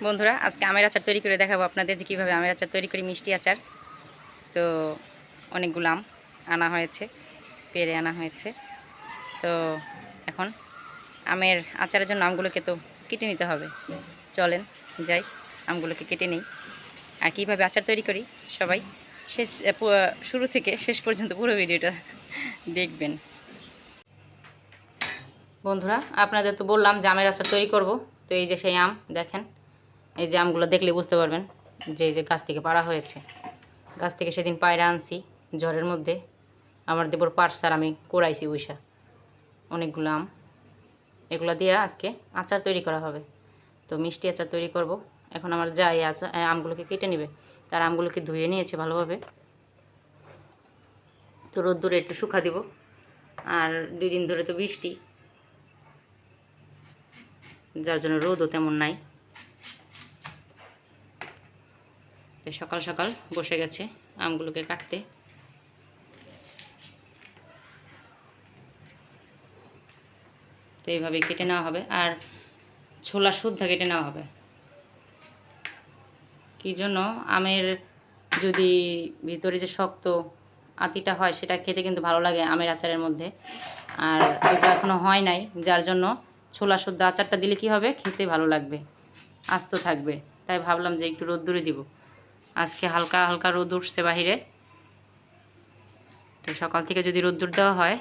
বন্ধুরা আজকে আমের আচার তৈরি করে দেখাবো আপনাদের যে কীভাবে আমের আচার তৈরি করি, মিষ্টি আচার। তো অনেকগুলো আম আনা হয়েছে, পেরে আনা হয়েছে। তো এখন আমের আচারের জন্য আমগুলোকে তো কেটে নিতে হবে। চলেন যাই, আমগুলোকে কেটে নিই। আর কীভাবে আচার তৈরি করি সবাই শুরু থেকে শেষ পর্যন্ত পুরো ভিডিওটা দেখবেন। বন্ধুরা আপনাদের তো বললাম যে আমের আচার তৈরি করব। তো এই যে সেই আম দেখেন, এই যে আমগুলো দেখলে বুঝতে পারবেন যে এই যে গাছ থেকে পাড়া হয়েছে। গাছ থেকে সেদিন পায়রা আনছি ঝড়ের মধ্যে, আমার দেবর পার্সার আমি কোড়াইছি বৈশা অনেকগুলো আম। এগুলো দিয়ে আজকে আচার তৈরি করা হবে। তো মিষ্টি আচার তৈরি করব। এখন আমার যা এই আচার আমগুলোকে কেটে নেবে, তার আমগুলোকে ধুয়ে নিয়েছে ভালোভাবে। তো রোদ্দুরে একটু শুকা দিব। আর 2 দিন ধরে তো বৃষ্টি, যার জন্য রোদও তেমন নাই। সকাল সকাল বসে গেছে আমগুলোকে কাটতে। তো এইভাবে কেটে নেওয়া হবে, আর ছোলা শুদ্ধা কেটে নেওয়া হবে। কী জন্য? আমের যদি ভিতরে যে শক্ত আতিটা হয় সেটা খেতে কিন্তু ভালো লাগে আমের আচারের মধ্যে, আর ওটা এখনও হয় নাই, যার জন্য ছোলা শুদ্ধ আচারটা দিলে কি হবে, খেতে ভালো লাগবে, আস্ত থাকবে। তাই ভাবলাম যে একটু রোদ্দুরে দিব। আজকে হালকা হালকা রোদ উঠছে বাহিরে। তো সকাল থেকে যদি রোদ্দুর দেওয়া হয়,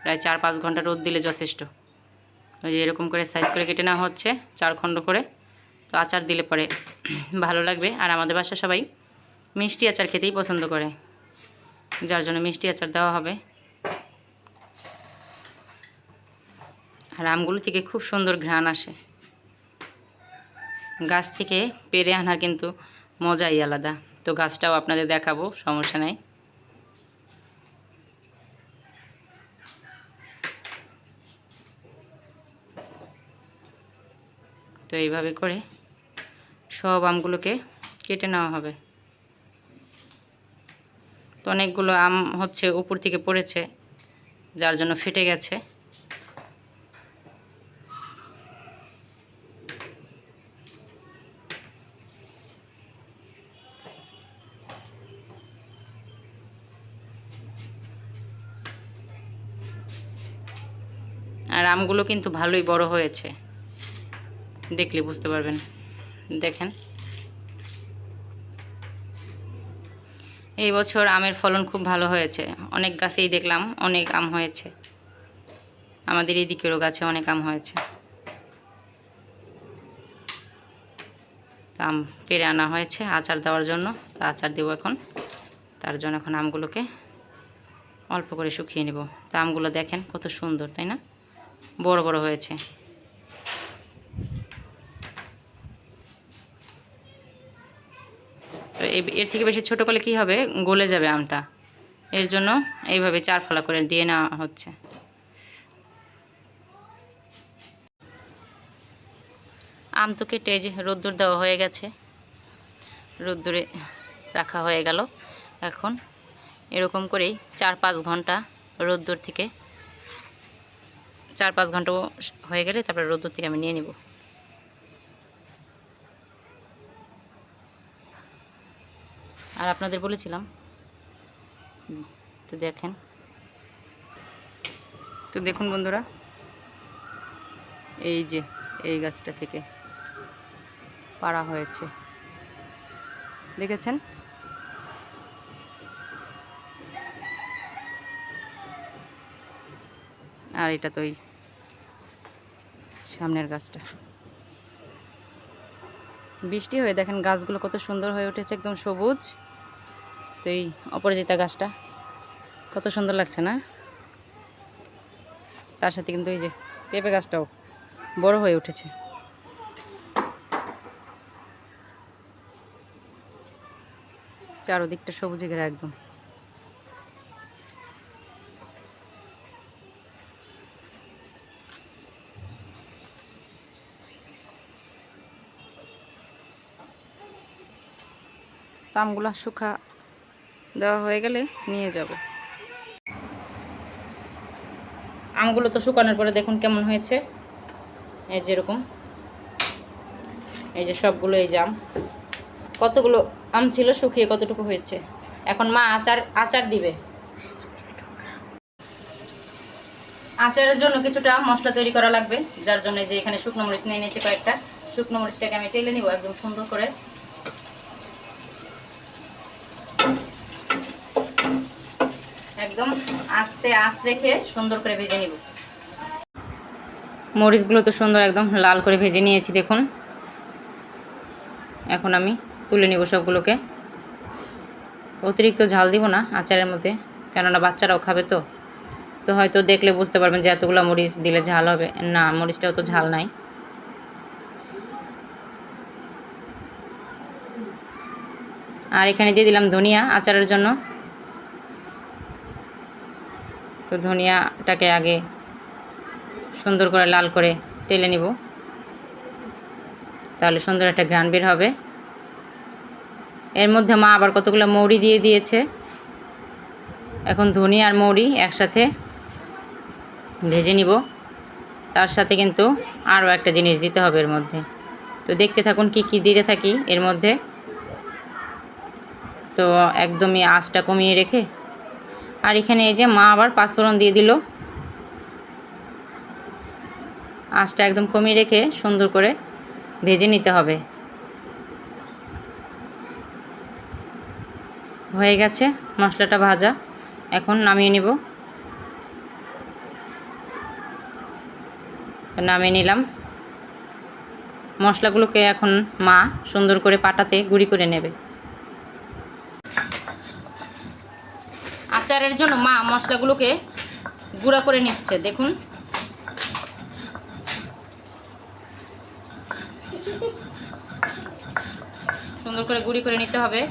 প্রায় 4-5 ঘন্টা রোদ দিলে যথেষ্ট। ওই যে এরকম করে সাইজ করে কেটে নেওয়া হচ্ছে 4 খণ্ড করে। তো আচার দিলে পরে ভালো লাগবে। আর আমাদের বাসা সবাই মিষ্টি আচার খেতেই পছন্দ করে, যার জন্য মিষ্টি আচার দেওয়া হবে। আর আমগুলো থেকে খুব সুন্দর ঘ্রাণ আসে। গাছ থেকে পেরে আনার কিন্তু মজাই আলাদা। তো গাছটাও আপনাদের দেখাবো, সমস্যা নেই। তো এইভাবে করে সব আমগুলোকে কেটে নেওয়া হবে। তো অনেকগুলো আম হচ্ছে উপর থেকে পড়েছে, যার জন্য ফেটে গেছে। আর আমগুলো কিন্তু ভালোই বড় হয়েছে, দেখলে বুঝতে পারবেন। দেখেন, এই বছর আমের ফলন খুব ভালো হয়েছে। অনেক গাছেই দেখলাম অনেক আম হয়েছে। আমাদের এই দিকেরও গাছে অনেক আম হয়েছে। আম পেরে আনা হয়েছে আচার দেওয়ার জন্য। তো আচার দেবো এখন, তার জন্য এখন আমগুলোকে অল্প করে শুকিয়ে নেব। তো আমগুলো দেখেন কত সুন্দর, তাই না? বড় বড় হয়েছে। তো এর থেকে বেশি ছোটো করলে কী হবে, গলে যাবে আমটা। এর জন্য এইভাবে 4 ফালা করে দিয়ে নেওয়া হচ্ছে। আম তো কেটে যে রোদ্দুর দেওয়া হয়ে গেছে, রোদ্দুরে রাখা হয়ে গেল। এখন এরকম করেই 4-5 ঘন্টা রোদ্দুর থেকে, 4-5 ঘন্টা হয়ে গেলে তারপরে রোদ্দুর থেকে আমি নিয়ে নেব। আর আপনাদের বলেছিলাম, তো দেখেন, তো দেখুন বন্ধুরা, এই যে এই গাছটা থেকে পাড়া হয়েছে, দেখেছেন? আর এটা তো এই সামনের গাছটা। বৃষ্টি হয়ে দেখেন গাছগুলো কত সুন্দর হয়ে উঠেছে, একদম সবুজ। তো এই অপরাজিতা গাছটা কত সুন্দর লাগছে না? তার সাথে কিন্তু এই যে পেঁপে গাছটাও বড় হয়ে উঠেছে। চারদিকটা সবুজে ঘেরা একদম। আমগুলো শুকা দেওয়া হয়ে গেলে নিয়ে যাব। আমগুলো তো শুকানোর পরে দেখুন কেমন হয়েছে, এই যেরকম এই যে সবগুলো এই জাম, কতগুলো আম ছিল, শুকিয়ে কতটুকু হয়েছে। এখন মা আচার দিবে। আচারের জন্য কিছুটা মশলা তৈরি করা লাগবে, যার জন্য যে এখানে শুকনো মরিচ নিয়ে নিয়েছি কয়েকটা। শুকনো মরিচটাকে আমি টেলে নিব একদম সুন্দর করে। একদম আস্তে রেখে সুন্দর করে ভেজে নিব। মরিচগুলো তো সুন্দর একদম লাল করে ভেজে নিয়েছি দেখুন। এখন আমি তুলে নিব সবগুলোকে। অতিরিক্ত ঝাল দিব না আচারের মধ্যে, কেননা বাচ্চারাও খাবে। তো হয়তো দেখলে বুঝতে পারবেন যে এতগুলো মরিচ দিলে ঝাল হবে না, মরিচটাও তো ঝাল নাই। আর এখানে দিয়ে দিলাম ধনিয়া আচারের জন্য। তো ধনিয়াটাকে আগে সুন্দর করে লাল করে টেলে নিব, তাহলে সুন্দর একটা ঘ্রাণ বের হবে। এর মধ্যে মা আবার কতগুলো মৌরি দিয়ে দিয়েছে। এখন ধনিয়া আর মৌরি একসাথে ভেজে নিব। তার সাথে কিন্তু আরও একটা জিনিস দিতে হবে এর মধ্যে। তো দেখতে থাকুন কি কি দিতে থাকি এর মধ্যে। তো একদমই আঁচটা কমিয়ে রেখে, আর এখানে এই যে মা আবার পাঁচফোড়ন দিয়ে দিল। আঁচটা একদম কমিয়ে রেখে সুন্দর করে ভেজে নিতে হবে। হয়ে গেছে মশলাটা ভাজা, এখন নামিয়ে নিব। নামিয়ে নিলাম। মশলাগুলোকে এখন মা সুন্দর করে পাটাতে গুঁড়ি করে নেবে। আচারের জন্য মা মশলাগুলোকে গুঁড়া করে নিচ্ছে দেখুন। সুন্দর করে গুঁড়ি করে নিতে হবে।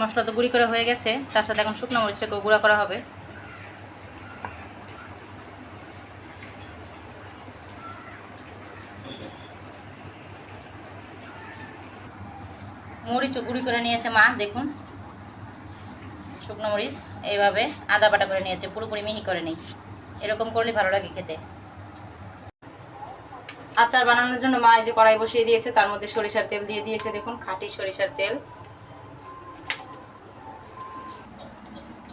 মশলা তো গুঁড়ি করা হয়ে গেছে, তার সাথে এখন শুকনো মরিচটাকেও গুঁড়া করা হবে। মরিচও গুঁড়ি করে নিয়েছে মা দেখুন। শুকনো মরিচ এইভাবে আদা বাটা করে নিয়েছে, পুরোপুরি মিহি করে নিই। এরকম করলে ভালো লাগে খেতে। আচার বানানোর জন্য মা এই যে কড়াই বসিয়ে দিয়েছে, তার মধ্যে সরিষার তেল দিয়ে দিয়েছে দেখুন, খাঁটি সরিষার তেল।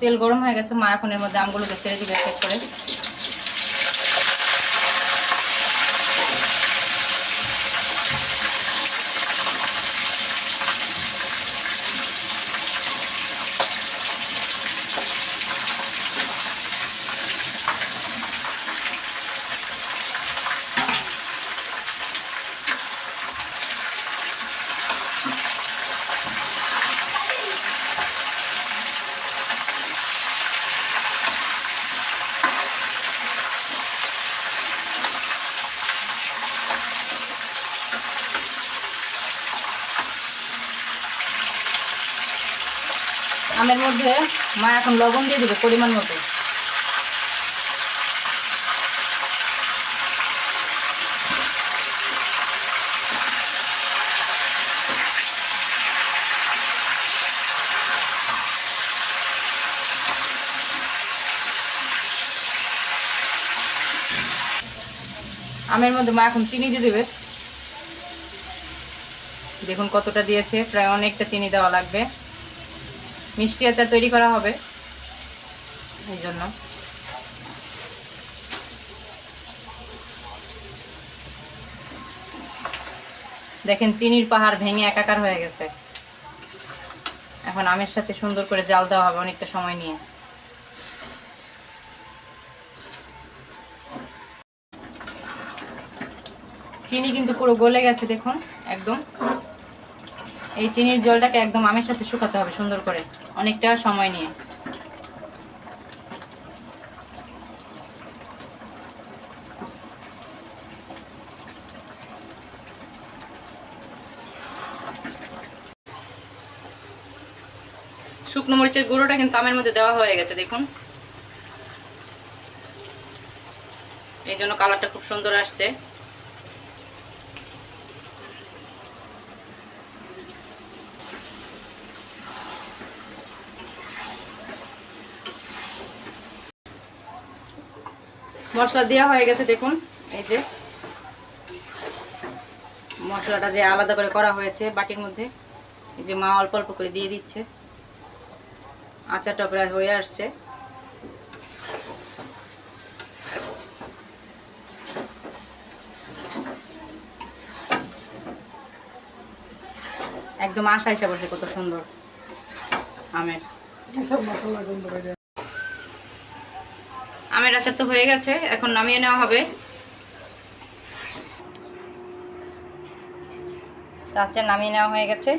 তেল গরম হয়ে গেছে, মা এখন এর মধ্যে আমগুলোকে ছেড়ে দিবে এক এক করে। আমের মধ্যে মা এখন লবণ দিয়ে দেবে পরিমাণ মতো। আমের মধ্যে মা এখন চিনি দিয়ে দেবে। দেখুন কতটা দিয়েছে, প্রায় অনেকটা চিনি দেওয়া লাগবে। মিষ্টি আচার তৈরি করা হবে এই জন্য। দেখেন চিনির পাহাড় ভেঙে একাকার হয়ে গেছে। এখন আমের সাথে সুন্দর করে জাল দেওয়া হবে অনেকটা সময় নিয়ে। চিনি কিন্তু পুরো গলে গেছে দেখুন একদম। এই চিনির জলটাকে একদম আমের সাথে শুকাতে হবে সুন্দর করে, অনেকটা সময় নিয়ে। শুকনো মরিচের গুঁড়োটা কিন্তু আমের মধ্যে দেওয়া হয়ে গেছে দেখুন। এই জন্য কালারটা খুব সুন্দর আসছে। মশলা দেওয়া হয়ে গেছে দেখুন, এই যে মশলাটা যে আলাদা করে করা হয়েছে বাটির মধ্যে, এই যে মা অল্প অল্প করে দিয়ে দিচ্ছে। আচারটা প্রায় হয়ে আসছে। একদম আশা এসে বসে, কত সুন্দর আমের আমের আচার তো হয়ে গেছে, এখন নামিয়ে নেওয়া হবে। আচার নামিয়ে নেওয়া হয়ে গেছে।